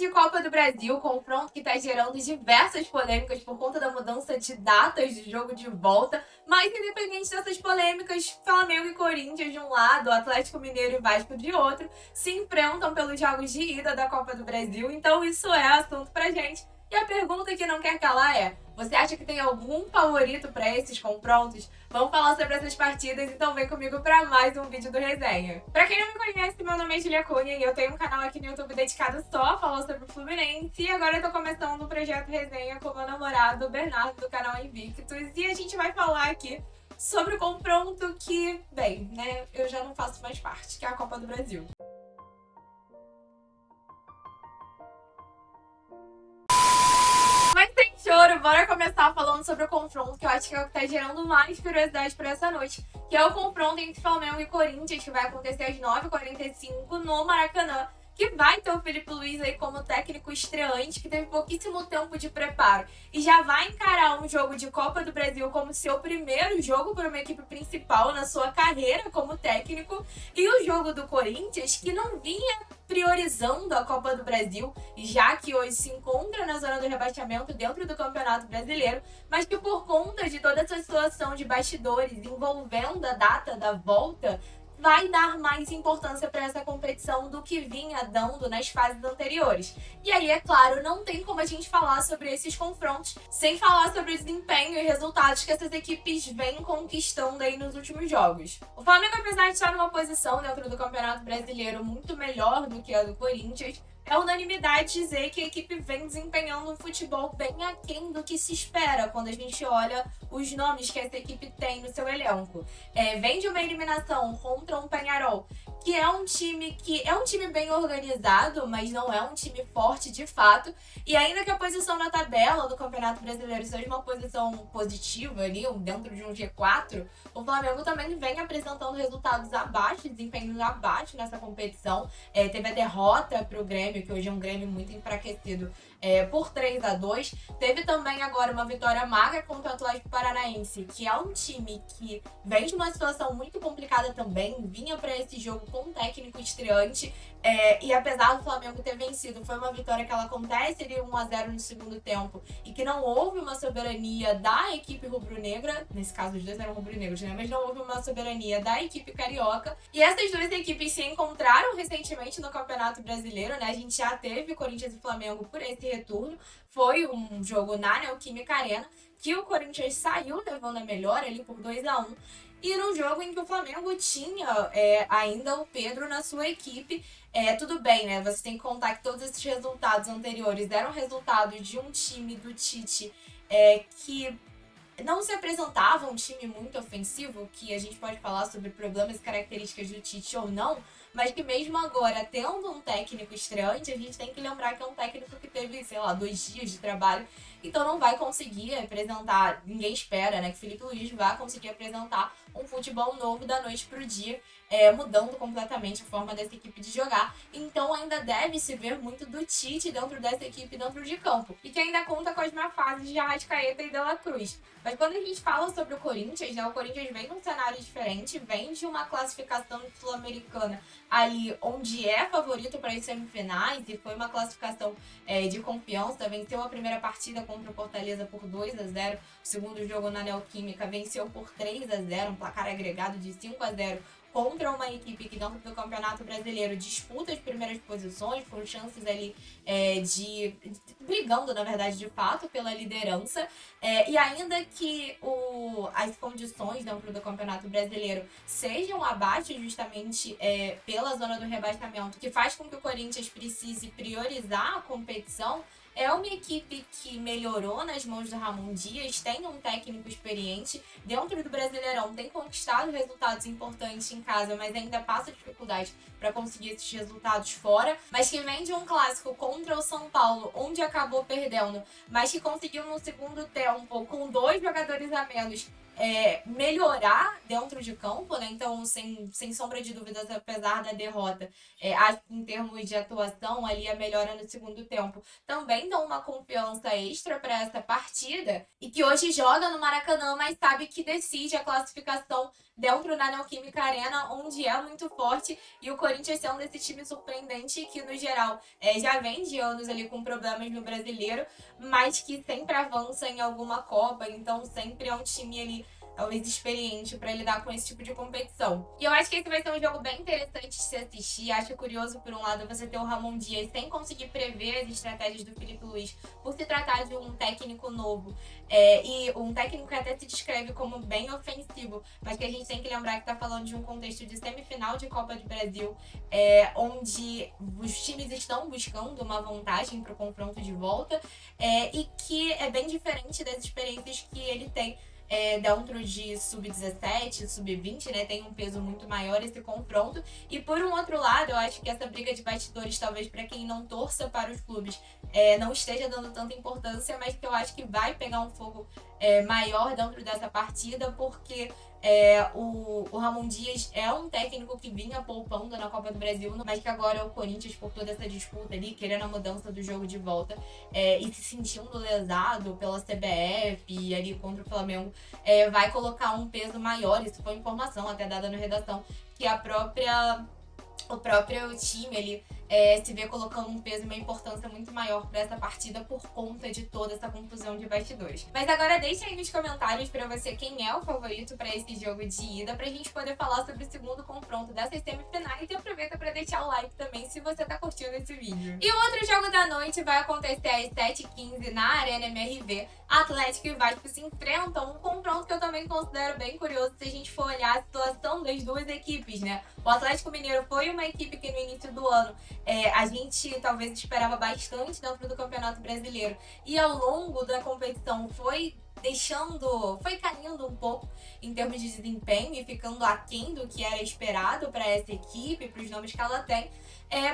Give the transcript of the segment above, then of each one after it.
de Copa do Brasil, confronto que está gerando diversas polêmicas por conta da mudança de datas de jogo de volta, mas independente dessas polêmicas, Flamengo e Corinthians de um lado, Atlético Mineiro e Vasco de outro, se enfrentam pelos jogos de ida da Copa do Brasil, então isso é assunto pra gente. E a pergunta que não quer calar é: você acha que tem algum favorito para esses confrontos? Vamos falar sobre essas partidas, então vem comigo para mais um vídeo do Resenha. Pra quem não me conhece, meu nome é Julia Cunha e eu tenho um canal aqui no YouTube dedicado só a falar sobre o Fluminense. E agora eu tô começando um projeto Resenha com meu namorado, Bernardo, do canal Invictus. E a gente vai falar aqui sobre o confronto que, bem, né, eu já não faço mais parte, que é a Copa do Brasil. Mas sem choro, bora começar falando sobre o confronto, que eu acho que é o que tá gerando mais curiosidade para essa noite, que é o confronto entre Flamengo e Corinthians, que vai acontecer às 9h45 no Maracanã, que vai ter o Felipe Luiz aí como técnico estreante, que teve pouquíssimo tempo de preparo e já vai encarar um jogo de Copa do Brasil como seu primeiro jogo para uma equipe principal na sua carreira como técnico, e o jogo do Corinthians, que não vinha priorizando a Copa do Brasil, já que hoje se encontra na zona do rebaixamento dentro do Campeonato Brasileiro, mas que por conta de toda essa situação de bastidores envolvendo a data da volta, vai dar mais importância para essa competição do que vinha dando nas fases anteriores. E aí, é claro, não tem como a gente falar sobre esses confrontos sem falar sobre o desempenho e resultados que essas equipes vêm conquistando aí nos últimos jogos. O Flamengo, apesar de estar numa posição dentro do Campeonato Brasileiro muito melhor do que a do Corinthians, é unanimidade dizer que a equipe vem desempenhando um futebol bem aquém do que se espera quando a gente olha os nomes que essa equipe tem no seu elenco. Vem de uma eliminação contra um Peñarol, que é um time bem organizado, mas não é um time forte de fato. E ainda que a posição na tabela do Campeonato Brasileiro seja uma posição positiva ali, dentro de um G4, o Flamengo também vem apresentando resultados abaixo, desempenhos abaixo nessa competição. Teve a derrota para o Grêmio, que hoje é um Grêmio muito enfraquecido, por 3-2. Teve também agora uma vitória magra contra o Atlético Paranaense, que é um time que vem de uma situação muito complicada também, vinha para esse jogo com um técnico estreante, e apesar do Flamengo ter vencido, foi uma vitória que ela acontece ali 1-0 no segundo tempo, e que não houve uma soberania da equipe rubro-negra, nesse caso os dois eram rubro-negros, né? Mas não houve uma soberania da equipe carioca, e essas duas equipes se encontraram recentemente no Campeonato Brasileiro, né? A gente já teve Corinthians e Flamengo por esse retorno, foi um jogo na Neoquímica Arena, que o Corinthians saiu levando a melhor ali por 2-1, e num jogo em que o Flamengo tinha ainda o Pedro na sua equipe. Tudo bem, né? Você tem que contar que todos esses resultados anteriores eram resultados de um time do Tite que não se apresentava um time muito ofensivo, que a gente pode falar sobre problemas e características do Tite ou não, mas que mesmo agora, tendo um técnico estreante, a gente tem que lembrar que é um técnico que teve, sei lá, 2 dias de trabalho, então não vai conseguir apresentar, ninguém espera, né, que Felipe Luiz vá conseguir apresentar um futebol novo da noite pro dia, mudando completamente a forma dessa equipe de jogar. Então ainda deve se ver muito do Tite dentro dessa equipe dentro de campo, e que ainda conta com as má fases de Arrascaeta e De La Cruz. Mas quando a gente fala sobre o Corinthians, né, o Corinthians vem num cenário diferente, vem de uma classificação sul-americana ali onde é favorito para as semifinais, e foi uma classificação de confiança, venceu a primeira partida contra o Fortaleza por 2-0, o segundo jogo na Neoquímica venceu por 3-0, um placar agregado de 5-0, contra uma equipe que dentro do Campeonato Brasileiro disputa as primeiras posições, com chances ali brigando, na verdade, de fato, pela liderança. E ainda que as condições dentro do Campeonato Brasileiro sejam abaixo justamente pela zona do rebaixamento, que faz com que o Corinthians precise priorizar a competição, é uma equipe que melhorou nas mãos do Ramon Dias, tem um técnico experiente, dentro do Brasileirão tem conquistado resultados importantes em casa, mas ainda passa dificuldade para conseguir esses resultados fora, mas que vem de um clássico contra o São Paulo, onde acabou perdendo, mas que conseguiu no segundo tempo, com 2 jogadores a menos, melhorar dentro de campo, né? Então, sem sombra de dúvidas, apesar da derrota, acho que em termos de atuação, ali a melhora no segundo tempo também dão uma confiança extra para essa partida, e que hoje joga no Maracanã, mas sabe que decide a classificação dentro da Neoquímica Arena, onde é muito forte, e o Corinthians sendo esse time surpreendente que, no geral, já vem de anos ali com problemas no Brasileiro, mas que sempre avança em alguma Copa, então sempre é um time ali talvez experiente para lidar com esse tipo de competição. E eu acho que esse vai ser um jogo bem interessante de se assistir. Acho curioso, por um lado, você ter o Ramon Dias sem conseguir prever as estratégias do Felipe Luiz, por se tratar de um técnico novo, e um técnico que até se descreve como bem ofensivo, mas que a gente tem que lembrar que está falando de um contexto de semifinal de Copa do Brasil, onde os times estão buscando uma vantagem para o confronto de volta, e que é bem diferente das experiências que ele tem dentro de sub-17, sub-20, né? Tem um peso muito maior esse confronto. E por um outro lado, eu acho que essa briga de bastidores, talvez para quem não torça para os clubes, não esteja dando tanta importância, mas que eu acho que vai pegar um fogo maior dentro dessa partida, porque o Ramon Dias é um técnico que vinha poupando na Copa do Brasil, mas que agora é o Corinthians, por toda essa disputa ali, querendo a mudança do jogo de volta, e se sentindo lesado pela CBF e ali contra o Flamengo, vai colocar um peso maior. Isso foi informação até dada na redação, que o próprio time ele se vê colocando um peso e uma importância muito maior para essa partida por conta de toda essa confusão de bastidores. Mas agora deixa aí nos comentários para você quem é o favorito para esse jogo de ida, pra gente poder falar sobre o segundo confronto dessas semifinais, e aproveita para deixar o like também se você tá curtindo esse vídeo. E o outro jogo da noite vai acontecer às 7h15 na Arena MRV. Atlético e Vasco se enfrentam, um confronto que eu também considero bem curioso se a gente for olhar a situação das duas equipes, né? O Atlético Mineiro foi uma equipe que no início do ano a gente talvez esperava bastante dentro do Campeonato Brasileiro, e ao longo da competição foi caindo um pouco em termos de desempenho e ficando aquém do que era esperado para essa equipe, para os nomes que ela tem.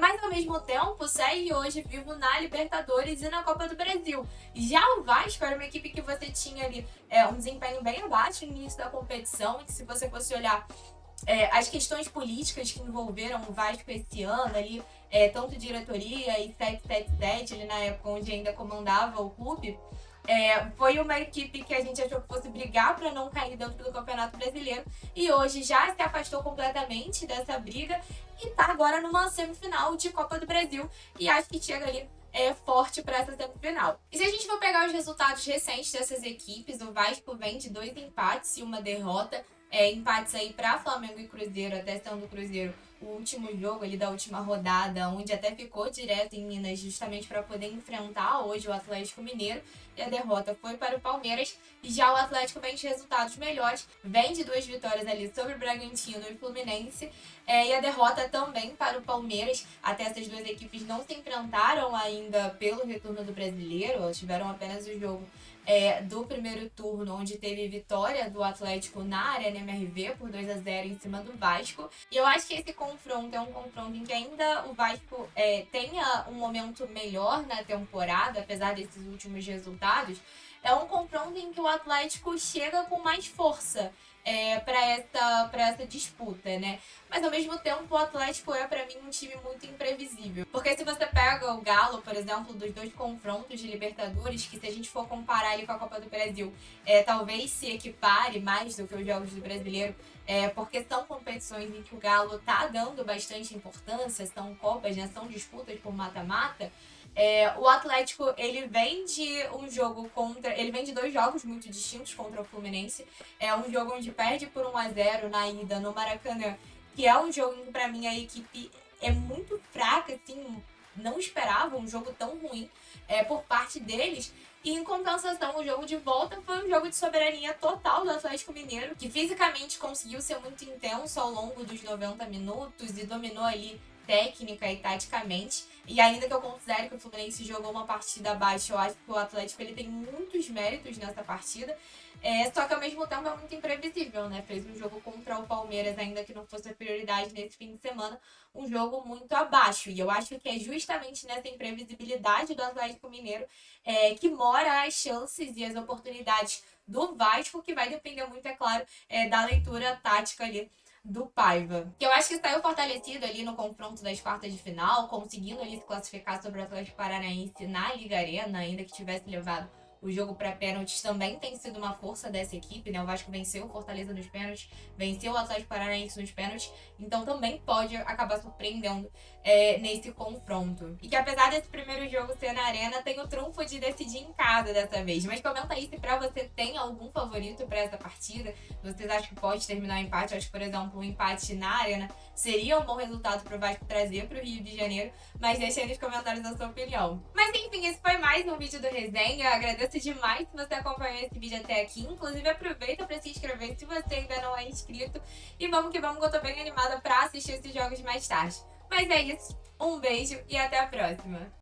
Mas ao mesmo tempo segue hoje vivo na Libertadores e na Copa do Brasil. Já o Vasco era uma equipe que você tinha ali um desempenho bem abaixo no início da competição, e que se você fosse olhar as questões políticas que envolveram o Vasco esse ano ali, tanto diretoria e 777, ali na época onde ainda comandava o clube, foi uma equipe que a gente achou que fosse brigar para não cair dentro do Campeonato Brasileiro, e hoje já se afastou completamente dessa briga e tá agora numa semifinal de Copa do Brasil, e acho que chega ali forte para essa semifinal. E se a gente for pegar os resultados recentes dessas equipes, o Vasco vem de 2 empates e uma derrota, empates aí para Flamengo e Cruzeiro, até sendo o Cruzeiro o último jogo ali da última rodada, onde até ficou direto em Minas, justamente para poder enfrentar hoje o Atlético Mineiro, e a derrota foi para o Palmeiras. E já o Atlético vem de resultados melhores, vem de 2 vitórias ali sobre o Bragantino e Fluminense, e a derrota também para o Palmeiras. Até essas duas equipes não se enfrentaram ainda pelo retorno do Brasileiro, tiveram apenas o jogo do primeiro turno, onde teve vitória do Atlético na Arena MRV por 2-0 em cima do Vasco. E eu acho que esse confronto é um confronto em que ainda o Vasco tenha um momento melhor na temporada, apesar desses últimos resultados. É um confronto em que o Atlético chega com mais força para essa disputa, né? Mas ao mesmo tempo o Atlético para mim um time muito imprevisível. Porque se você pega o Galo, por exemplo, dos 2 confrontos de Libertadores, que se a gente for comparar ele com a Copa do Brasil, talvez se equipare mais do que os jogos do Brasileiro, porque são competições em que o Galo tá dando bastante importância, são Copas, né? São disputas por mata-mata. O Atlético, ele vem de 2 jogos muito distintos contra o Fluminense. É um jogo onde perde por 1-0 na ida no Maracanã, que é um jogo em que pra mim a equipe é muito fraca, assim, não esperava um jogo tão ruim por parte deles. E em compensação, o jogo de volta foi um jogo de soberania total do Atlético Mineiro, que fisicamente conseguiu ser muito intenso ao longo dos 90 minutos e dominou ali técnica e taticamente. E ainda que eu considere que o Fluminense jogou uma partida abaixo, eu acho que o Atlético ele tem muitos méritos nessa partida. Só que ao mesmo tempo é muito imprevisível, né? Fez um jogo contra o Palmeiras, ainda que não fosse a prioridade nesse fim de semana, um jogo muito abaixo. E eu acho que é justamente nessa imprevisibilidade do Atlético Mineiro que mora as chances e as oportunidades do Vasco, que vai depender muito, é claro, da leitura tática ali do Paiva. Que eu acho que saiu fortalecido ali no confronto das quartas de final, conseguindo ali se classificar sobre o Atlético Paranaense na Liga Arena, ainda que tivesse levado o jogo para pênaltis também tem sido uma força dessa equipe, né? O Vasco venceu o Fortaleza nos pênaltis, venceu o Atlético Paranaense nos pênaltis, então também pode acabar surpreendendo nesse confronto. E que apesar desse primeiro jogo ser na Arena, tem o trunfo de decidir em casa dessa vez. Mas comenta aí se pra você tem algum favorito para essa partida. Vocês acham que pode terminar o empate? Acho que, por exemplo, um empate na Arena seria um bom resultado pro Vasco trazer pro Rio de Janeiro. Mas deixa aí nos comentários a sua opinião. Mas enfim, esse foi mais um vídeo do Resenha. Eu agradeço demais se você acompanhou esse vídeo até aqui. Inclusive, aproveita para se inscrever se você ainda não é inscrito. E vamos que vamos, que eu tô bem animada pra assistir esses jogos mais tarde. Mas é isso, um beijo e até a próxima!